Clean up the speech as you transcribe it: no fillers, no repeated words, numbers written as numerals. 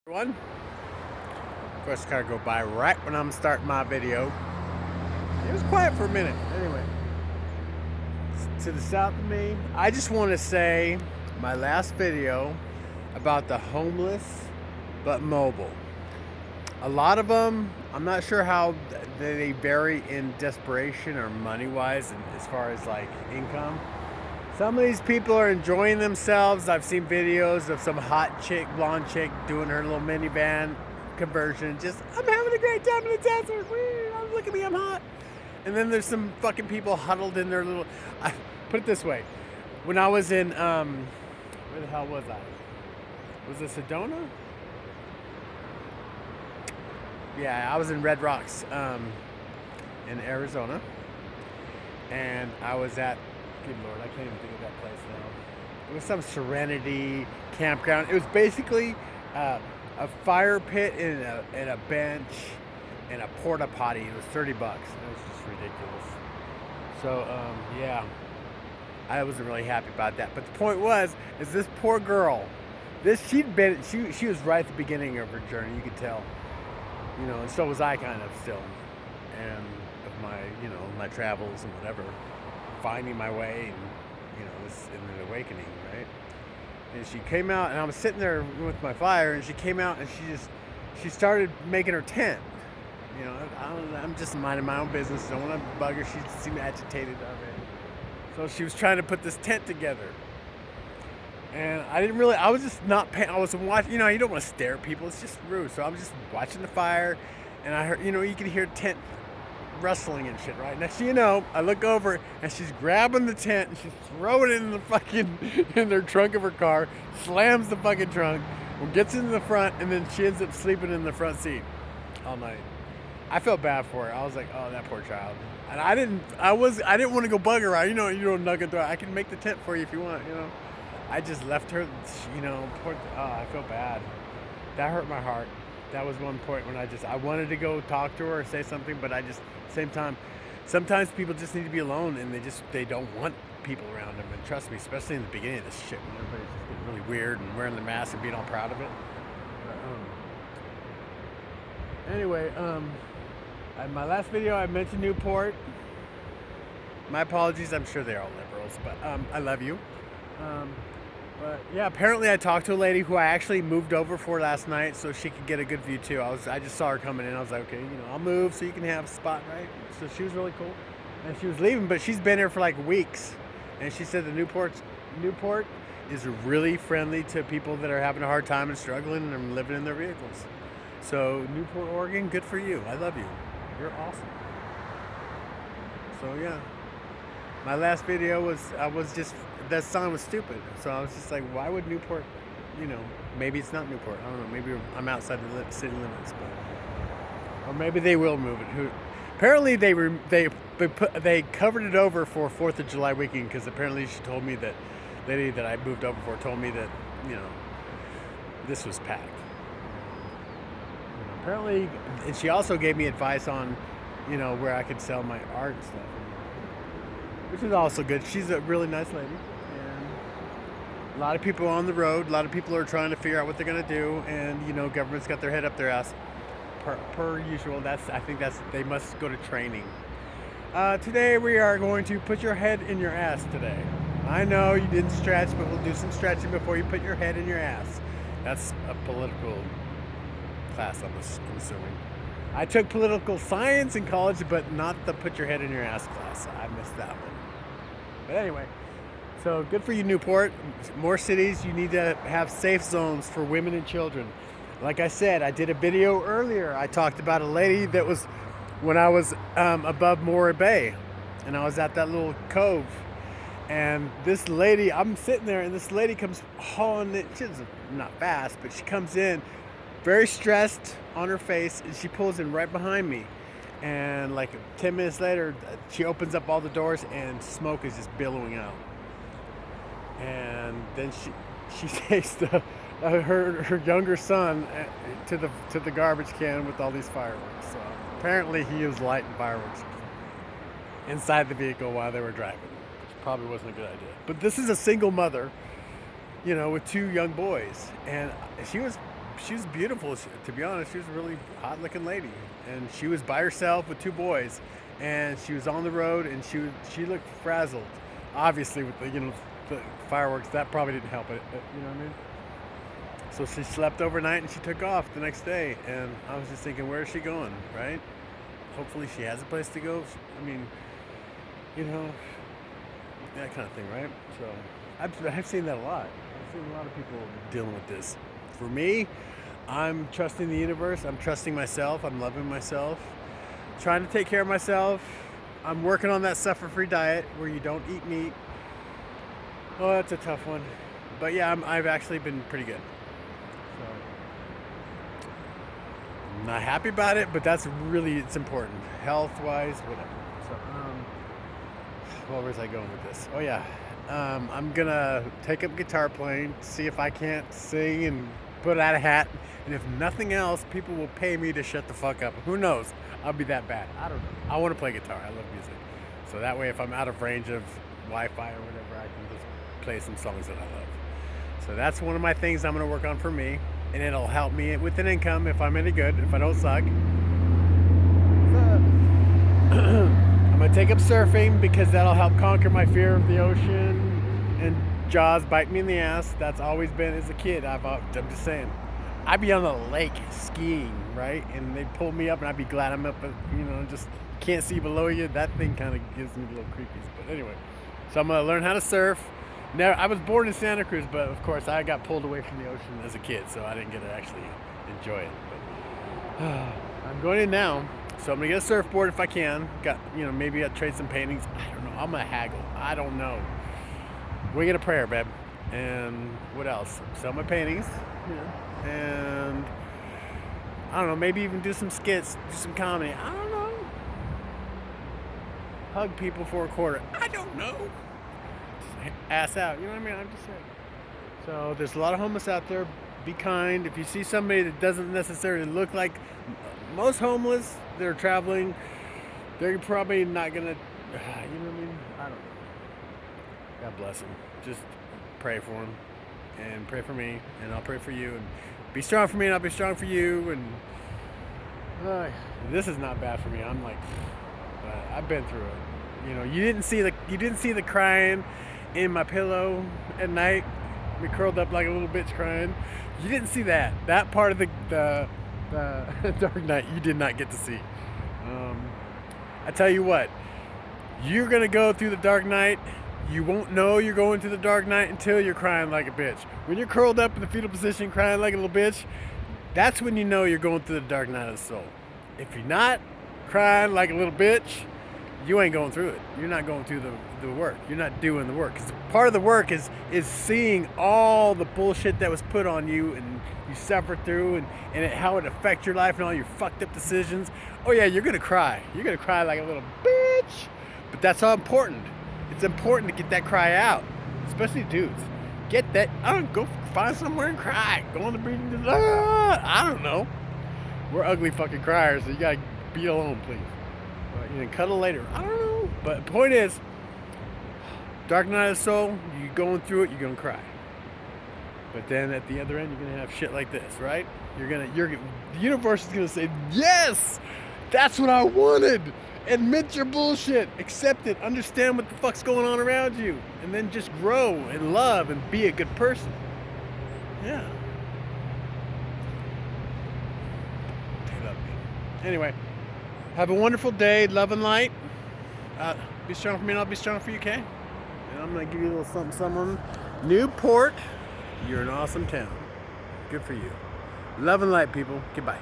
One. Of course, car go by right when I'm starting my video. It was quiet for a minute. Anyway, to the south of me, I just want to say my last video about the homeless but mobile. A lot of them, I'm not sure how they vary in desperation or money-wise, and as far as like income. Some of these people are enjoying themselves. I've seen videos of some hot chick, blonde chick, doing her little minivan conversion. Just, I'm having a great time in the desert. Woo, look at me, I'm hot. And then there's some fucking people huddled in their little. Put it this way: when I was in, where the hell was I? Was it Sedona? Yeah, I was in Red Rocks, in Arizona, and I was at. Good Lord, I can't even think of that place now. It was some Serenity campground. It was basically a fire pit and a bench and a porta potty. It was $30. It was just ridiculous. So yeah, I wasn't really happy about that. But the point is this poor girl. She was right at the beginning of her journey. You could tell, and so was I kind of still, and of my my travels and whatever. Finding my way, and this in an awakening, right? And she came out, and I was sitting there with my fire, and she came out, and she started making her tent. I'm just minding my own business. Don't want to bug her. She seemed agitated already. So she was trying to put this tent together, and I was just not paying. I was watching. You don't want to stare at people. It's just rude. So I was just watching the fire, and I heard, you could hear tent rustling and shit, right? Next thing you know, I look over and she's grabbing the tent and she's throwing it in the fucking in their trunk of her car, slams the fucking trunk, gets in the front, and then she ends up sleeping in the front seat all night. I felt bad for her. I was like, oh, that poor child. And I didn't want to go bug her out. You don't nug it. I can make the tent for you if you want. I just left her. I feel bad. That hurt my heart. That was one point when I wanted to go talk to her or say something, but same time, sometimes people just need to be alone, and they don't want people around them. And trust me, especially in the beginning of this shit, when everybody's just getting really weird and wearing the mask and being all proud of it. Anyway, in my last video, I mentioned Newport. My apologies. I'm sure they're all liberals, but I love you. But yeah, apparently I talked to a lady who I actually moved over for last night so she could get a good view too. I just saw her coming in. I was like, okay, I'll move so you can have a spot, right? So she was really cool. And she was leaving, but she's been here for like weeks. And she said the Newport is really friendly to people that are having a hard time and struggling and living in their vehicles. So Newport, Oregon, good for you. I love you. You're awesome. So yeah. My last video that song was stupid. So I was just like, why would Newport, maybe it's not Newport. I don't know. Maybe I'm outside the city limits, or maybe they will move it. Apparently they covered it over for 4th of July weekend, because apparently she told me that lady that I moved over for told me that, this was packed. Apparently, and she also gave me advice on, where I could sell my art and stuff. Which is also good. She's a really nice lady. And a lot of people on the road. A lot of people are trying to figure out what they're going to do. And, government's got their head up their ass. Per usual. I think they must go to training. Today we are going to put your head in your ass today. I know you didn't stretch, but we'll do some stretching before you put your head in your ass. That's a political class, I'm assuming. I took political science in college, but not the put your head in your ass class. I missed that one. But anyway, so good for you, Newport. More cities, you need to have safe zones for women and children. Like I said, I did a video earlier. I talked about a lady that was, when I was above Mora Bay, and I was at that little cove. And this lady, I'm sitting there, and this lady comes hauling it. She's not fast, but she comes in, very stressed on her face, and she pulls in right behind me. And like 10 minutes later, she opens up all the doors and smoke is just billowing out. And then she takes her younger son to the garbage can with all these fireworks. So apparently he was lighting fireworks inside the vehicle while they were driving, which probably wasn't a good idea. But this is a single mother, with 2 young boys, and she was she was beautiful. To be honest, she was a really hot-looking lady, and she was by herself with two boys, and she was on the road, and she looked frazzled. Obviously, with the fireworks, that probably didn't help it. You know what I mean? So she slept overnight and she took off the next day, and I was just thinking, where is she going, right? Hopefully she has a place to go. I mean, that kind of thing, right? So I've seen that a lot. I've seen a lot of people dealing with this. For me, I'm trusting the universe. I'm trusting myself. I'm loving myself. Trying to take care of myself. I'm working on that suffer-free diet where you don't eat meat. Oh, that's a tough one. But yeah, I've actually been pretty good. So I'm not happy about it, but it's important. Health-wise, whatever. So, where was I going with this? Oh yeah. I'm gonna take up guitar playing, see if I can't sing and put out a hat. And if nothing else, people will pay me to shut the fuck up. Who knows? I'll be that bad. I don't know. I want to play guitar. I love music. So that way, if I'm out of range of Wi-Fi or whatever, I can just play some songs that I love. So that's one of my things I'm going to work on for me. And it'll help me with an income if I'm any good, if I don't suck. I'm going to take up surfing because that'll help conquer my fear of the ocean and Jaws bite me in the ass. That's always been as a kid. I'm just saying. I'd be on the lake skiing, right? And they'd pull me up and I'd be glad I'm up, just can't see below you. That thing kind of gives me a little creepies. But anyway, so I'm going to learn how to surf. Now, I was born in Santa Cruz, but of course I got pulled away from the ocean as a kid, so I didn't get to actually enjoy it. But I'm going in now, so I'm going to get a surfboard if I can. Maybe I'll trade some paintings. I don't know. I'm going to haggle. I don't know. We get a prayer, babe. And what else? Sell my paintings. And I don't know, maybe even do some skits, do some comedy. I don't know. Hug people for a quarter. I don't know. Just ass out. You know what I mean? I'm just saying. So there's a lot of homeless out there. Be kind. If you see somebody that doesn't necessarily look like most homeless, they're traveling, they're probably not gonna. You know what I mean? I don't know. God bless them. Just pray for them. And pray for me, and I'll pray for you, and be strong for me, and I'll be strong for you. And this is not bad for me. I'm like, I've been through it. You didn't see the crying in my pillow at night, me curled up like a little bitch crying. You didn't see that. That part of the Dark Knight you did not get to see. I tell you what, you're gonna go through the Dark Knight. You won't know you're going to the Dark Knight until you're crying like a bitch. When you're curled up in the fetal position crying like a little bitch, that's when you know you're going through the Dark Night of the soul. If you're not crying like a little bitch, you ain't going through it. You're not going through the work. You're not doing the work. Because part of the work is seeing all the bullshit that was put on you and you suffer through and how it affects your life and all your fucked up decisions. Oh yeah, you're going to cry. You're going to cry like a little bitch. But that's all important. It's important to get that cry out, especially dudes. Get that. Go find somewhere and cry. Go on the beach and just, I don't know. We're ugly fucking criers, so you gotta be alone, please. You can cuddle later. I don't know. But the point is, Dark Night of the Soul, you're going through it, you're gonna cry. But then at the other end, you're gonna have shit like this, right? The universe is gonna say, yes, that's what I wanted. Admit your bullshit. Accept it. Understand what the fuck's going on around you. And then just grow and love and be a good person. Yeah. They love me. Anyway, have a wonderful day. Love and light. Be strong for me and I'll be strong for you, okay? And I'm going to give you a little something. Newport, you're an awesome town. Good for you. Love and light, people. Goodbye.